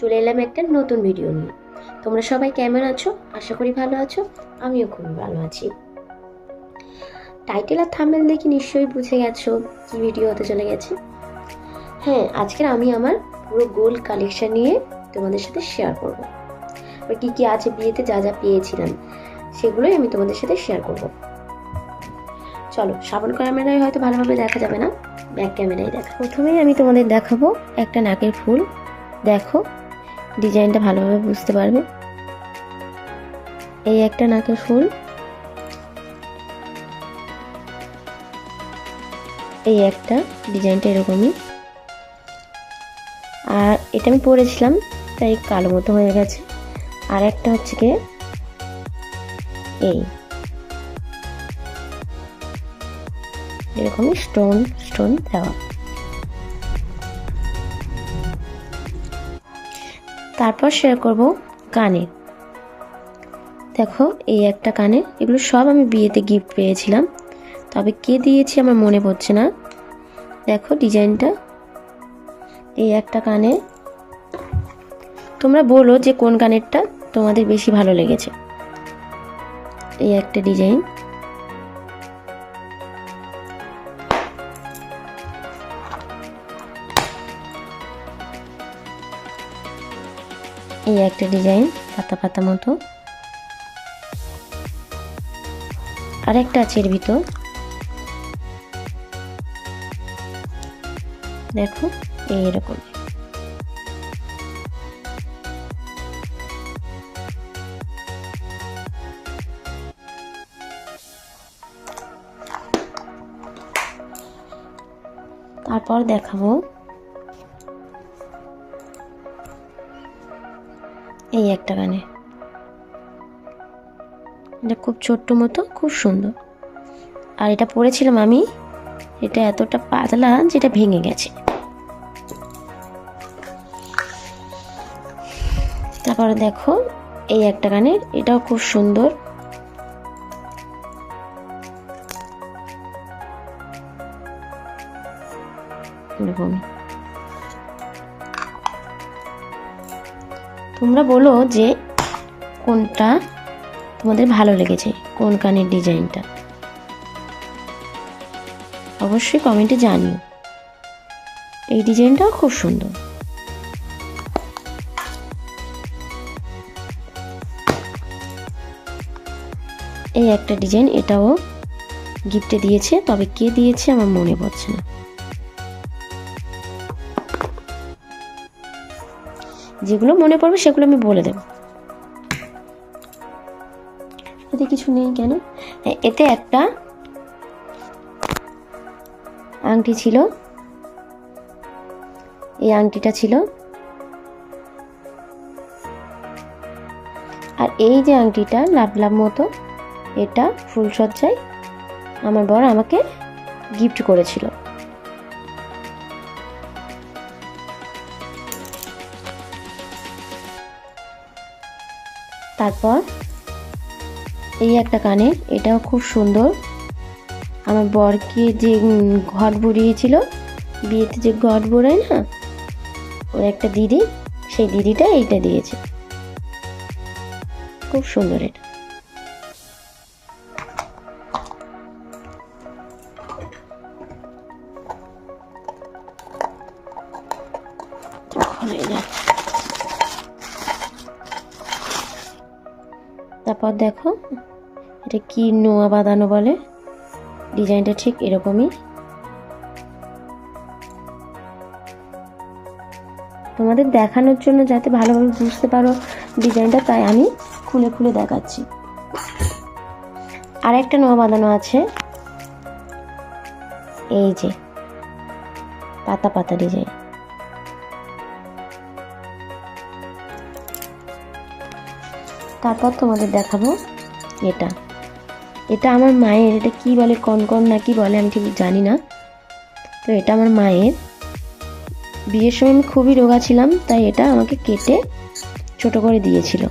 চলে এলাম একটা নতুন ভিডিও নিয়ে। তোমরা সবাই কেমন আছো? আশা করি ভালো আছো। আমিও খুবই ভালো আছি। টাইটেল আর থাম্বনেল দেখে নিশ্চয়ই বুঝে গেছো কি ভিডিও হতে চলে গেছে। হ্যাঁ, আজকের আমি আমার পুরো গোল্ড কালেকশন নিয়ে তোমাদের সাথে শেয়ার করব। আর কি কি আছে বিয়েতে, যা যা পেয়েছিলাম সেগুলোই আমি তোমাদের সাথে শেয়ার করব। চলো, সামন ক্যামেরায় হয়তো ভালোভাবে দেখা যাবে না, ব্যাক ক্যামেরায় দেখা। প্রথমেই আমি তোমাদের দেখাবো একটা নাকের ফুল। দেখো, ডিজাইনটা ভালোভাবে বুঝতে পারবে। এই একটা নাকের ফুল, এই একটা ডিজাইনটা এরকমই। আর এটা আমি পরেছিলাম তাই কালো মতো হয়ে গেছে। আর একটা হচ্ছে কি এই এরকমই স্টোন স্টোন দেওয়া। তারপর শেয়ার করব কানের। দেখো, এই একটা কানের, এগুলো সব আমি বিয়েতে গিফট পেয়েছিলাম, তবে কে দিয়েছি আমার মনে পড়ছে না। দেখো ডিজাইনটা, এই একটা কানে। তোমরা বলো যে কোন কানেরটা তোমাদের বেশি ভালো লেগেছে। এই একটা ডিজাইন, এই একটা ডিজাইন পাতা পাতা মতো। আরেকটা আছে এর ভিতর, দেখো এইরকম। তারপর দেখাবো এই একটা কানে, এটা খুব ছোট্ট মতো, খুব সুন্দর। আর এটা পরেছিলাম আমি, এটা এতটা পাতলা যেটা ভেঙে গেছে। তারপরে দেখো এই একটা কানের, এটাও খুব সুন্দর। তোমরা বলো যে কোনটা তোমাদের ভালো লেগেছে, কোন কানের ডিজাইনটা, অবশ্যই কমেন্টে জানিও। এই ডিজাইনটাও খুব সুন্দর। এই একটা ডিজাইন, এটাও গিফটে দিয়েছে, তবে কে দিয়েছে আমার মনে পড়ছে না। যেগুলো মনে পড়বে সেগুলো আমি বলে দেব। এতে কিছু নেই কেন? এতে একটা আংটি ছিল, এই আংটিটা ছিল। আর এই যে আংটিটা লাভ লাভ মতো, এটা ফুলসজ্জায় আমার বর আমাকে গিফট করেছিল। তারপর এই একটা কানের, এটাও খুব সুন্দর। আমার বরকে যে ঘট ভরিয়েছিল বিয়েতে, যে ঘট ভরায় না, ওর একটা দিদি, সেই দিদিটা এইটা দিয়েছে, খুব সুন্দর। এটা তারপর দেখো, এটা কি নোয়া বাঁধানো বলে, ডিজাইনটা ঠিক এরকমই। তোমাদের দেখানোর জন্য যাতে ভালোভাবে বুঝতে পারো ডিজাইনটা, তাই আমি খুলে খুলে দেখাচ্ছি। আর একটা নোয়া বাঁধানো আছে, এই যে পাতা পাতা ডিজাইন। তারপর তোমাদের দেখাবো এটা। এটা আমার মায়ের, এটা কি বলে, কনকন না কি বলে আমি ঠিক জানি না। তো এটা আমার মায়ের, বিয়ের সময় আমি খুবই রোগা ছিলাম, তাই এটা আমাকে কেটে ছোট করে দিয়েছিল।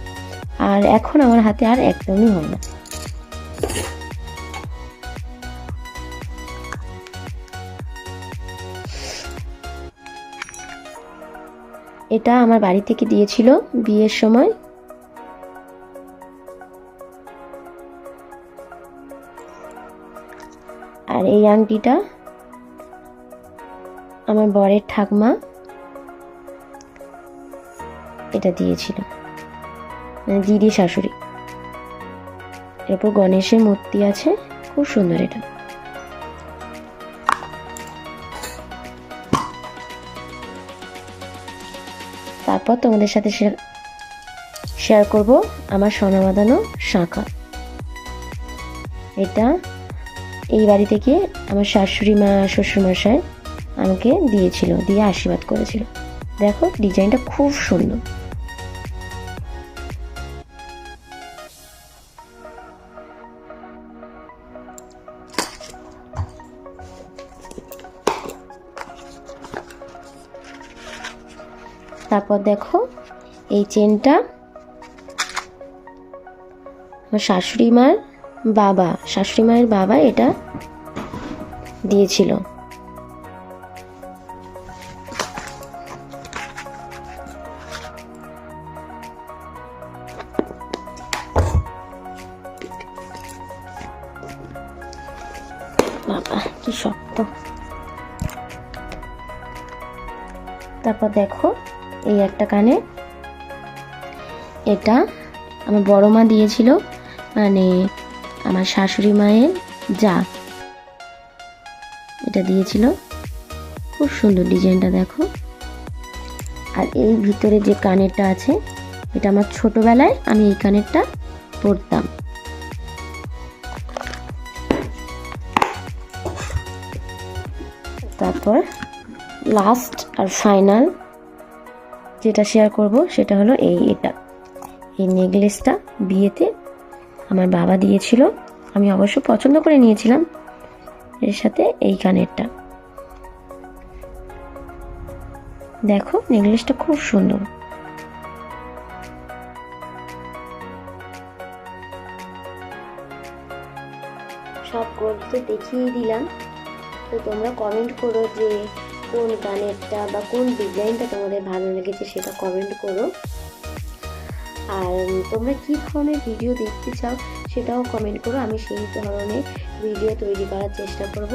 আর এখন আমার হাতে আর একদমই হয় না। এটা আমার বাড়ি থেকে দিয়েছিল বিয়ের সময়। আর এই আংটিটা আমার বরের ঠাকুমা এটা দিয়েছিল, মানে দিদি শাশুড়ি। এরপর গণেশের মূর্তি আছে, খুব সুন্দর এটা। তারপর তোমাদের সাথে শেয়ার করব আমার সোনা বাঁধানো শাঁখা। এটা এই বাড়ি থেকে আমার শাশুড়ি মা শ্বশুরমশাই আমাকে দিয়েছিল, দিয়ে আশীর্বাদ করেছিল। দেখো ডিজাইনটা খুব সুন্দর। তারপর দেখো এই চেনটা আমার শাশুড়ি মায়ের বাবা এটা দিয়েছিল। বাবা কি শক্ত। তারপর দেখো এই একটা কানে, এটা আমার বড় মা দিয়েছিল, মানে আমার শাশুড়ি মায়ের যা এটা দিয়েছিল। খুব সুন্দর ডিজাইনটা দেখো। আর এই ভিতরে যে কানেরটা আছে এটা আমার ছোটবেলায় আমি এই কানেরটা পরতাম। তারপর লাস্ট আর ফাইনাল যেটা শেয়ার করব সেটা হলো এই নেকলেসটা বিয়েতে আমার বাবা দিয়েছিল, আমি অবশ্য পছন্দ করে নিয়েছিলাম। এর সাথে এই কানেরটা দেখো, নেকলেসটা খুব সুন্দর। সব গোল তো দেখিয়ে দিলাম, তো তোমরা কমেন্ট করো যে কোন কানেরটা বা কোন ডিজাইনটা তোমাদের ভালো লেগেছে সেটা কমেন্ট করো। আর তোমরা কী ধরনের ভিডিও দেখতে চাও সেটাও কমেন্ট করো, আমি সেই ধরনের ভিডিও তৈরি করার চেষ্টা করব।